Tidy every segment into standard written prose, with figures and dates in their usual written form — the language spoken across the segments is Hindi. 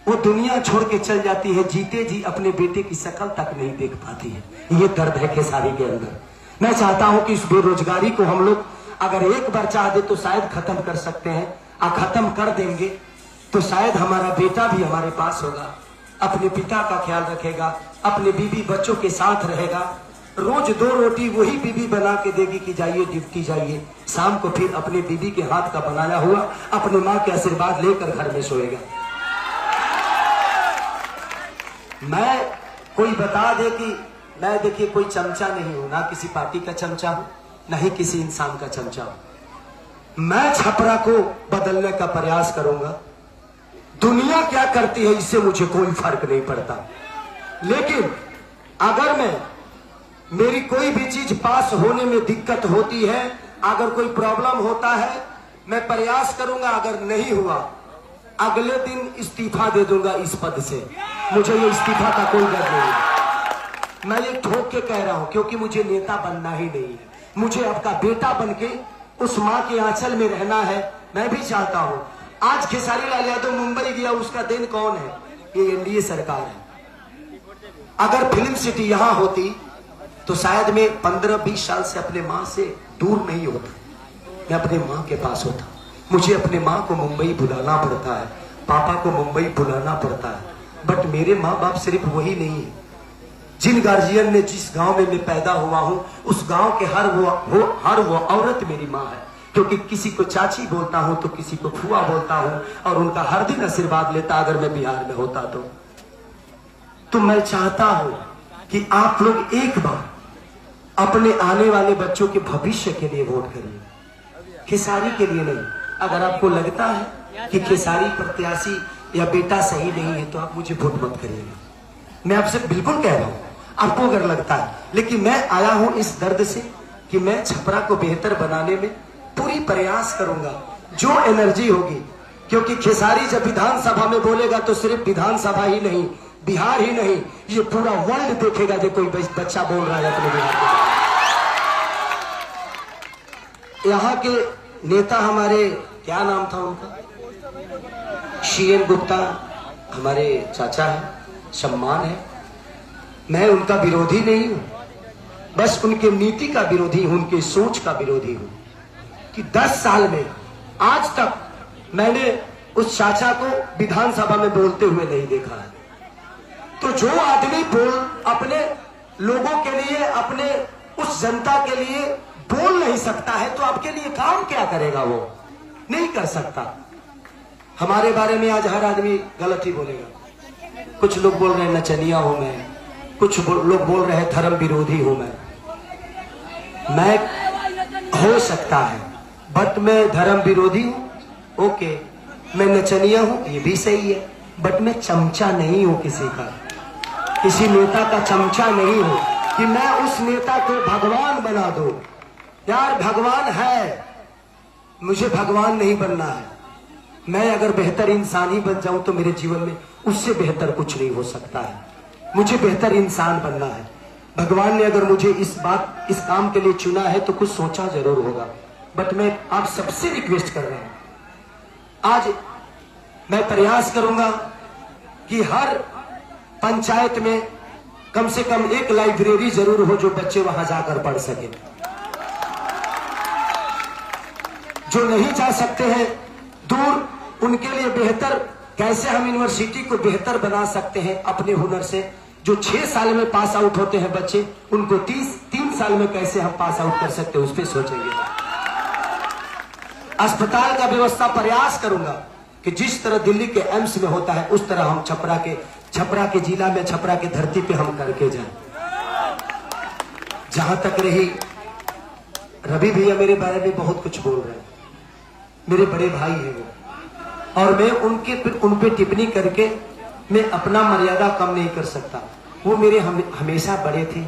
वो दुनिया छोड़ के चल जाती है, जीते जी अपने बेटे की शक्ल तक नहीं देख पाती है। ये दर्द है खेसारी के अंदर। मैं चाहता हूं कि इस बेरोजगारी को हम लोग अगर एक बार चाह दे तो शायद खत्म कर सकते हैं, और खत्म कर देंगे तो शायद हमारा बेटा भी हमारे पास होगा, अपने पिता का ख्याल रखेगा, अपने बीवी बच्चों के साथ रहेगा। रोज 2 रोटी वही बीवी बना के देगी कि जाइए ड्यूटी जाइए, शाम को फिर अपने बीवी के हाथ का बनाया हुआ अपने माँ के आशीर्वाद लेकर घर में सोएगा। मैं कोई बता दे कि मैं देखिए कोई चमचा नहीं हूं, ना किसी पार्टी का चमचा हूं, ना ही किसी इंसान का चमचा हूं। मैं छपरा को बदलने का प्रयास करूंगा। दुनिया क्या करती है इससे मुझे कोई फर्क नहीं पड़ता, लेकिन अगर मेरी कोई भी चीज पास होने में दिक्कत होती है, अगर कोई प्रॉब्लम होता है, मैं प्रयास करूंगा। अगर नहीं हुआ अगले दिन इस्तीफा दे दूंगा इस पद से। मुझे ये इस्तीफा का कोई डर नहीं। मैं ये ठोक के कह रहा हूं क्योंकि मुझे नेता बनना ही नहीं है। मुझे आपका बेटा बन के उस माँ के आंचल में रहना है। मैं भी चाहता हूं। आज खेसारी लाल यादव मुंबई गया, उसका दिन कौन है? ये एनडीए सरकार है। अगर फिल्म सिटी यहां होती तो शायद मैं 15-20 साल से अपने माँ से दूर नहीं होता, मैं अपने माँ के पास होता। मुझे अपने माँ को मुंबई बुलाना पड़ता है, पापा को मुंबई बुलाना पड़ता है, बट मेरे माँ बाप सिर्फ वही नहीं है। जिन गार्जियन ने जिस गांव में मैं पैदा हुआ हूं, उस गांव के हर वो औरत मेरी माँ है। क्योंकि किसी को चाची बोलता हूं तो किसी को फुआ बोलता हूं, और उनका हर दिन आशीर्वाद लेता अगर मैं बिहार में होता तो मैं चाहता हूं कि आप लोग एक बार अपने आने वाले बच्चों के भविष्य के लिए वोट करिए, खेसारी के लिए नहीं। अगर आपको लगता है कि खेसारी प्रत्याशी या बेटा सही नहीं है तो आप मुझे वोट मत करिएगा। मैं आपसे बिल्कुल कह रहा हूं, आपको अगर लगता है। लेकिन मैं आया हूं इस दर्द से कि मैं छपरा को बेहतर बनाने में पूरी प्रयास करूंगा, जो एनर्जी होगी। क्योंकि खेसारी जब विधानसभा में बोलेगा तो सिर्फ विधानसभा ही नहीं, बिहार ही नहीं, ये पूरा वर्ल्ड देखेगा जो कोई बच्चा बोल रहा है अपने बिहार के। यहाँ के नेता हमारे, क्या नाम था उनका, CN गुप्ता हमारे चाचा है, सम्मान है। मैं उनका विरोधी नहीं हूं, बस उनके नीति का विरोधी हूं, उनके सोच का विरोधी हूं। कि 10 साल में आज तक मैंने उस चाचा को विधानसभा में बोलते हुए नहीं देखा है। तो जो आदमी अपने लोगों के लिए, अपने उस जनता के लिए बोल नहीं सकता है तो आपके लिए काम क्या करेगा? वो नहीं कर सकता। हमारे बारे में आज हर आदमी गलत ही बोलेगा। कुछ लोग बोल रहे हैं नचनिया हूं मैं, कुछ लोग बोल रहे हैं धर्म विरोधी हूं मैं हो सकता है, बट मैं धर्म विरोधी हूं, ओके। मैं नचनिया हूं, ये भी सही है, बट मैं चमचा नहीं हूं किसी का, किसी नेता का चमचा नहीं हूं कि मैं उस नेता को भगवान बना दूं। यार भगवान है, मुझे भगवान नहीं बनना है। मैं अगर बेहतर इंसान ही बन जाऊं तो मेरे जीवन में उससे बेहतर कुछ नहीं हो सकता है। मुझे बेहतर इंसान बनना है। भगवान ने अगर मुझे इस काम के लिए चुना है तो कुछ सोचा जरूर होगा। बट मैं आप सबसे रिक्वेस्ट कर रहा हूं, आज मैं प्रयास करूंगा कि हर पंचायत में कम से कम एक लाइब्रेरी जरूर हो जो बच्चे वहां जाकर पढ़ सके। जो नहीं जा सकते हैं दूर, उनके लिए बेहतर कैसे हम यूनिवर्सिटी को बेहतर बना सकते हैं अपने हुनर से। जो 6 साल में पास आउट होते हैं बच्चे, उनको 3 साल में कैसे हम पास आउट कर सकते हैं, उस पर सोचेंगे। अस्पताल का व्यवस्था प्रयास करूंगा कि जिस तरह दिल्ली के एम्स में होता है उस तरह हम छपरा के जिला में, छपरा के धरती पे हम करके जाएं। जहां तक रही, रवि भैया मेरे बारे में बहुत कुछ बोल रहे हैं, मेरे बड़े भाई हैं वो, और मैं उन पे टिप्पणी करके मैं अपना मर्यादा कम नहीं कर सकता। वो मेरे हमेशा बड़े थे,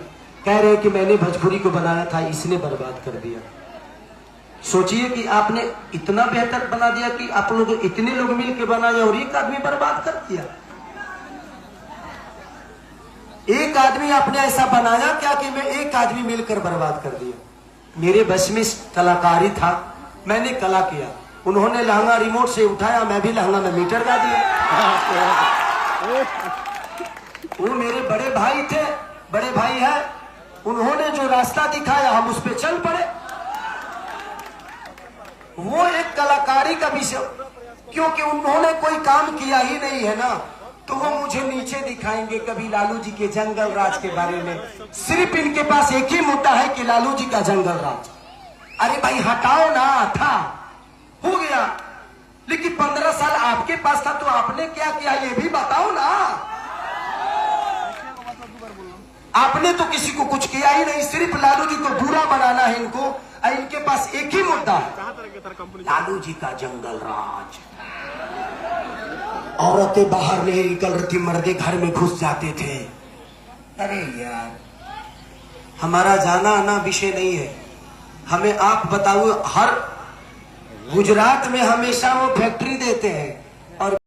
कह रहे कि मैंने भोजपुरी को बनाया था, इसने बर्बाद कर दिया। सोचिए कि आपने इतना बेहतर बना दिया कि आप लोग इतने लोग मिलकर बनाए और एक आदमी बर्बाद कर दिया। एक आदमी आपने ऐसा बनाया क्या कि मैं एक आदमी मिलकर बर्बाद कर दिया। मेरे बस में कलाकारी था, मैंने कला किया। उन्होंने लहंगा रिमोट से उठाया, मैं भी लहंगा में मीटर गा दिया। वो मेरे बड़े भाई थे, बड़े भाई है, उन्होंने जो रास्ता दिखाया हम उस पे चल पड़े। वो एक कलाकारी का विषय, क्योंकि उन्होंने कोई काम किया ही नहीं है ना, तो वो मुझे नीचे दिखाएंगे कभी लालू जी के जंगल राज के बारे में। सिर्फ इनके पास एक ही मुद्दा है कि लालू जी का जंगल राज। अरे भाई हटाओ ना, था हो गया, लेकिन 15 साल आपके पास था तो आपने क्या किया ये भी बताओ ना। आपने तो किसी को कुछ किया ही नहीं, सिर्फ लालू जी को बुरा बनाना है इनको। इनके पास एक ही मुद्दा है, लालू जी का जंगल राज। औरतें बाहर नहीं निकल रही थी, मर्दे घर में घुस जाते थे। अरे यार, हमारा जाना आना विषय नहीं है। हमें आप बताओ, हर गुजरात में हमेशा वो फैक्ट्री देते हैं और